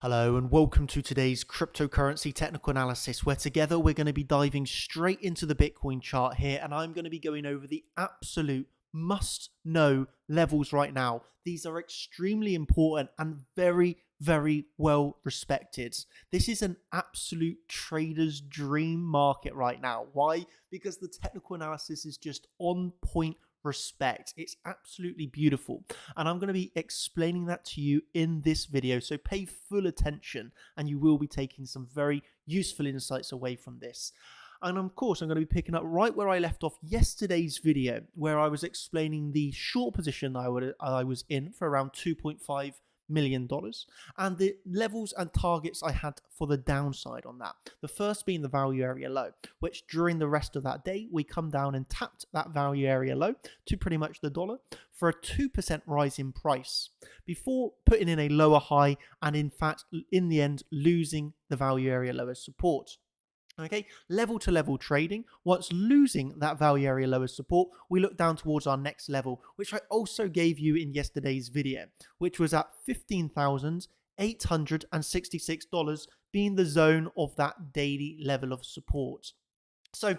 Hello and welcome to today's cryptocurrency technical analysis, where together we're going to be diving straight into the Bitcoin chart here, and I'm going to be going over the absolute must-know levels right now. These are extremely important and very, very well respected. This is an absolute trader's dream market right now. Why? Because the technical analysis is just on point respect. It's absolutely beautiful, and I'm going to be explaining that to you in this video, so pay full attention and you will be taking some very useful insights away from this. And of course, I'm going to be picking up right where I left off yesterday's video, where I was explaining the short position I was in for around $2.5 million and the levels and targets I had for the downside on that. The first being the value area low, which during the rest of that day, we come down and tapped that value area low to pretty much the dollar for a 2% rise in price before putting in a lower high and in fact, in the end, losing the value area low as support. Okay, level to level trading. Once losing that value area low as support, we look down towards our next level, which I also gave you in yesterday's video, which was at $15,866 being the zone of that daily level of support. So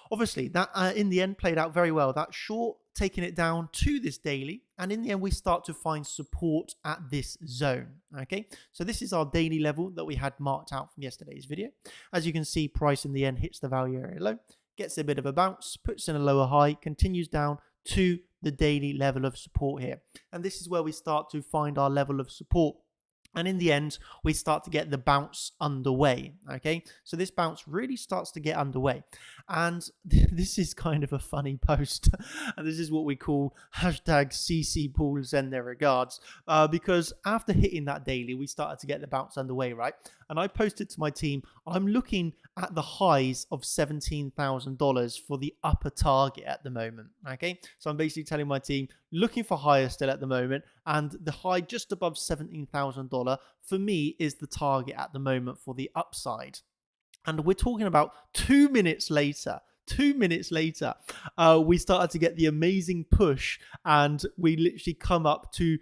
obviously that in the end played out very well. That short taking it down to this daily, and in the end we start to find support at this zone. Okay, so this is our daily level that we had marked out from yesterday's video. As you can see, price in the end hits the value area low, gets a bit of a bounce, puts in a lower high, continues down to the daily level of support here, and this is where we start to find our level of support. And in the end, we start to get the bounce underway. Okay, so this bounce really starts to get underway. And this is kind of a funny post. And this is what we call hashtag CC Paul send their regards. Because after hitting that daily, we started to get the bounce underway, right? And I posted to my team, I'm looking at the highs of $17,000 for the upper target at the moment. Okay, so I'm basically telling my team, looking for higher still at the moment, and the high just above $17,000 for me is the target at the moment for the upside. And we're talking about 2 minutes later. 2 minutes later, we started to get the amazing push, and we literally come up to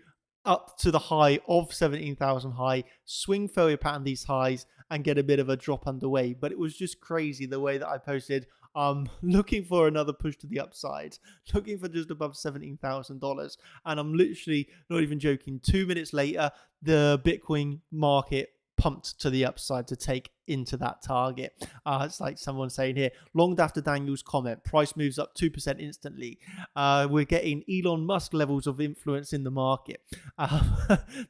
the high of 17,000 high, swing failure pattern these highs, and get a bit of a drop underway. But it was just crazy the way that I posted. Looking for another push to the upside, looking for just above $17,000, and I'm literally not even joking. 2 minutes later, the Bitcoin market pumped to the upside to take into that target. It's like someone saying here, longed after Daniel's comment, price moves up 2% instantly. We're getting Elon Musk levels of influence in the market.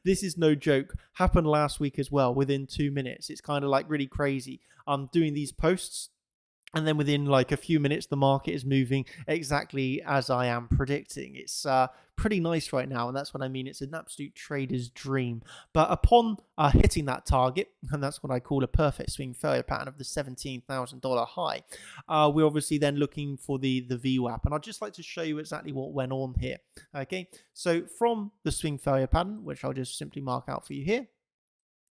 This is no joke. Happened last week as well, within 2 minutes. It's kind of like really crazy. I'm doing these posts, and then within like a few minutes, the market is moving exactly as I am predicting. It's pretty nice right now, and that's what I mean. It's an absolute trader's dream. But upon hitting that target, and that's what I call a perfect swing failure pattern of the $17,000 high, we're obviously then looking for the VWAP. And I'd just like to show you exactly what went on here. Okay, so from the swing failure pattern, which I'll just simply mark out for you here.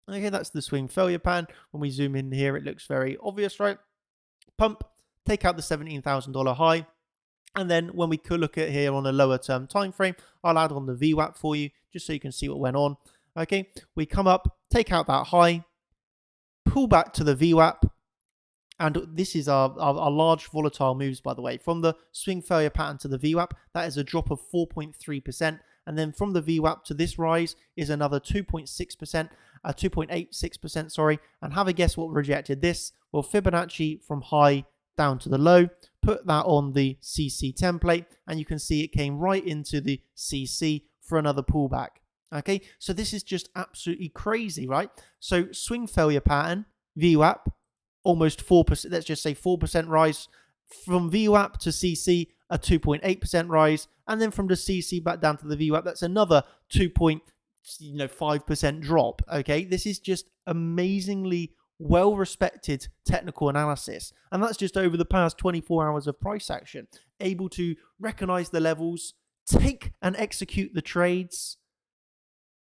Okay, that's the swing failure pattern. When we zoom in here, it looks very obvious, right? Pump, take out the $17,000 high, and then when we could look at here on a lower term time frame, I'll add on the VWAP for you just so you can see what went on. Okay, we come up, take out that high, pull back to the VWAP, and this is our large volatile moves, by the way. From the swing failure pattern to the VWAP, that is a drop of 4.3%. And then from the VWAP to this rise is another 2.86%, sorry. And have a guess what rejected this? Well, Fibonacci from high down to the low, put that on the CC template, and you can see it came right into the CC for another pullback. Okay, so this is just absolutely crazy, right? So swing failure pattern, VWAP, almost 4%, let's just say 4% rise. From VWAP to CC, a 2.8% rise, and then from the CC back down to the VWAP, that's another 2.5% drop. Okay, this is just amazingly well-respected technical analysis, and that's just over the past 24 hours of price action, able to recognize the levels, take and execute the trades,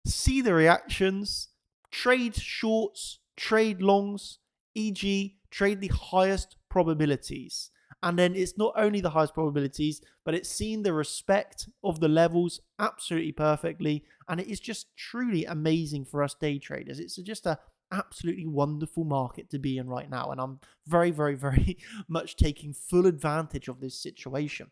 see the reactions, trade shorts, trade longs, e.g. trade the highest probabilities. And then it's not only the highest probabilities, but it's seen the respect of the levels absolutely perfectly. And it is just truly amazing for us day traders. It's just a absolutely wonderful market to be in right now. And I'm very, very, very much taking full advantage of this situation.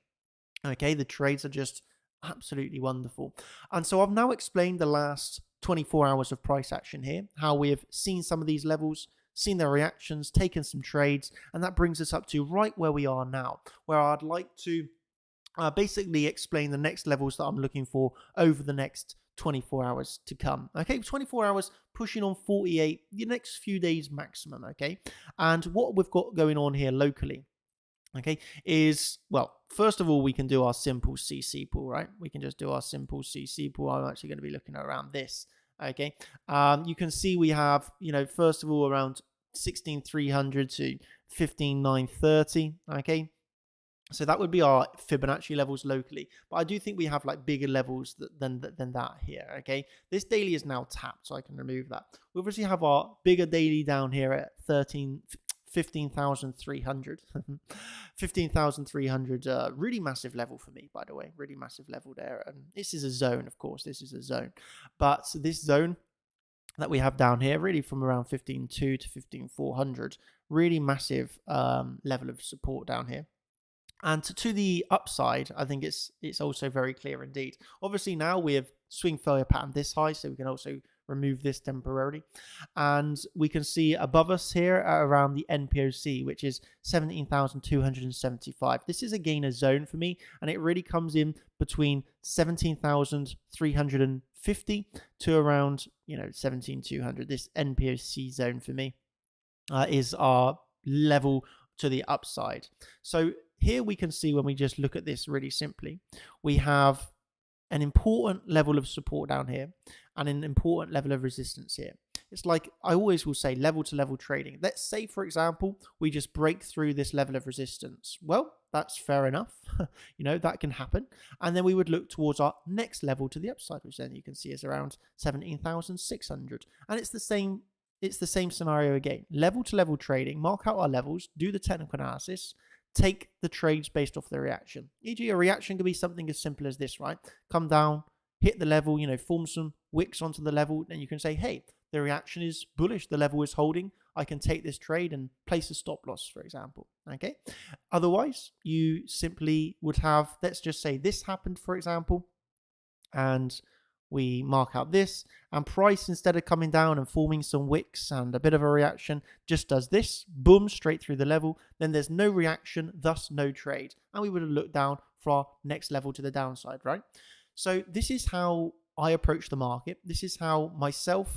Okay, the trades are just absolutely wonderful. And so I've now explained the last 24 hours of price action here, how we have seen some of these levels, seen their reactions, taken some trades, and that brings us up to right where we are now, where I'd like to basically explain the next levels that I'm looking for over the next 24 hours to come. Okay, 24 hours pushing on 48, the next few days maximum. Okay, and what we've got going on here locally, okay, is, well, first of all, we can do our simple CC pool, right? We can just do our simple CC pool. I'm actually going to be looking around this. Okay, you can see we have, first of all, around 16,300 to 15,930. Okay, so that would be our Fibonacci levels locally. But I do think we have like bigger levels than that here. Okay, this daily is now tapped, so I can remove that. We obviously have our bigger daily down here at 15,300. 15,300, really massive level for me, by the way, really massive level there. And this is a zone, of course, this is a zone. But this zone that we have down here, really from around 15,200 to 15,400, really massive level of support down here. And to the upside, I think it's also very clear indeed. Obviously now we have swing failure pattern this high, so we can also remove this temporarily. And we can see above us here around the NPOC, which is 17,275. This is again a zone for me, and it really comes in between 17,350 to around 17,200. This NPOC zone for me is our level to the upside. So here we can see, when we just look at this really simply, we have an important level of support down here and an important level of resistance here. It's like I always will say, level to level trading. Let's say, for example, we just break through this level of resistance. Well, that's fair enough. That can happen. And then we would look towards our next level to the upside, which then you can see is around 17,600. And it's the same scenario again. Level to level trading, mark out our levels, do the technical analysis, take the trades based off the reaction. E.g., a reaction could be something as simple as this, right? Come down, hit the level, form some wicks onto the level, and you can say, hey, the reaction is bullish, the level is holding, I can take this trade and place a stop loss, for example. Okay. Otherwise, you simply would have, let's just say this happened, for example, and we mark out this, and price, instead of coming down and forming some wicks and a bit of a reaction, just does this, boom, straight through the level. Then there's no reaction, thus no trade. And we would have looked down for our next level to the downside, right? So this is how I approach the market. This is how myself,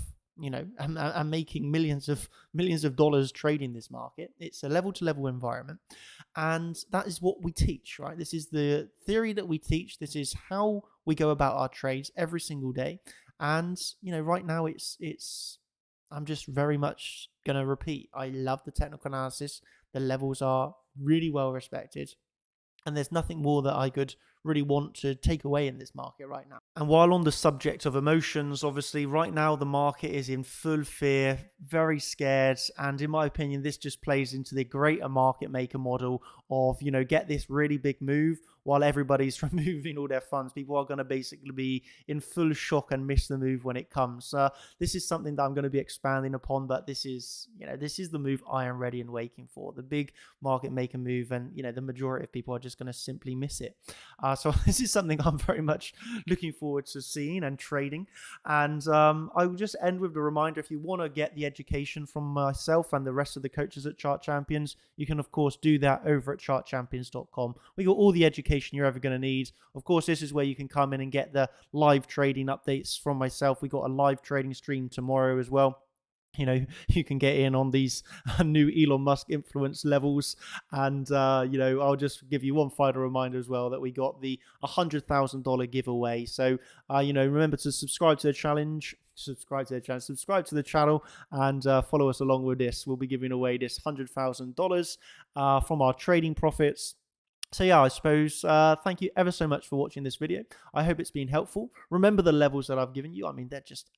I'm making millions of dollars trading this market. It's a level to level environment. And that is what we teach, right? This is the theory that we teach. This is how we go about our trades every single day. And, right now I'm just very much going to repeat. I love the technical analysis. The levels are really well respected. And there's nothing more that I could really want to take away in this market right now. And while on the subject of emotions, obviously right now the market is in full fear, very scared. And in my opinion, this just plays into the greater market maker model of, get this really big move while everybody's removing all their funds. People are going to basically be in full shock and miss the move when it comes. This is something that I'm going to be expanding upon, but this is the move I am ready and waiting for, the big market maker move. And, the majority of people are just going to simply miss it. So this is something I'm very much looking forward to seeing and trading. And I will just end with the reminder, if you want to get the education from myself and the rest of the coaches at Chart Champions, you can, of course, do that over at chartchampions.com. We got all the education you're ever going to need. Of course, this is where you can come in and get the live trading updates from myself. We got a live trading stream tomorrow as well. You can get in on these new Elon Musk influence levels. And, I'll just give you one final reminder as well that we got the $100,000 giveaway. So, remember to subscribe to the challenge, subscribe to the channel, and follow us along with this. We'll be giving away this $100,000 from our trading profits. So yeah, I suppose thank you ever so much for watching this video. I hope it's been helpful. Remember the levels that I've given you. I mean, they're just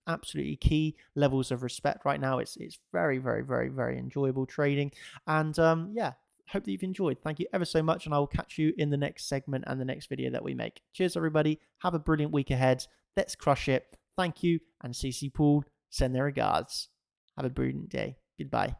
absolutely key levels of respect right now. It's very, very, very, very enjoyable trading. And yeah, hope that you've enjoyed. Thank you ever so much, and I will catch you in the next segment and the next video that we make. Cheers, everybody. Have a brilliant week ahead. Let's crush it. Thank you, and CC Pool send their regards. Have a brilliant day. Goodbye.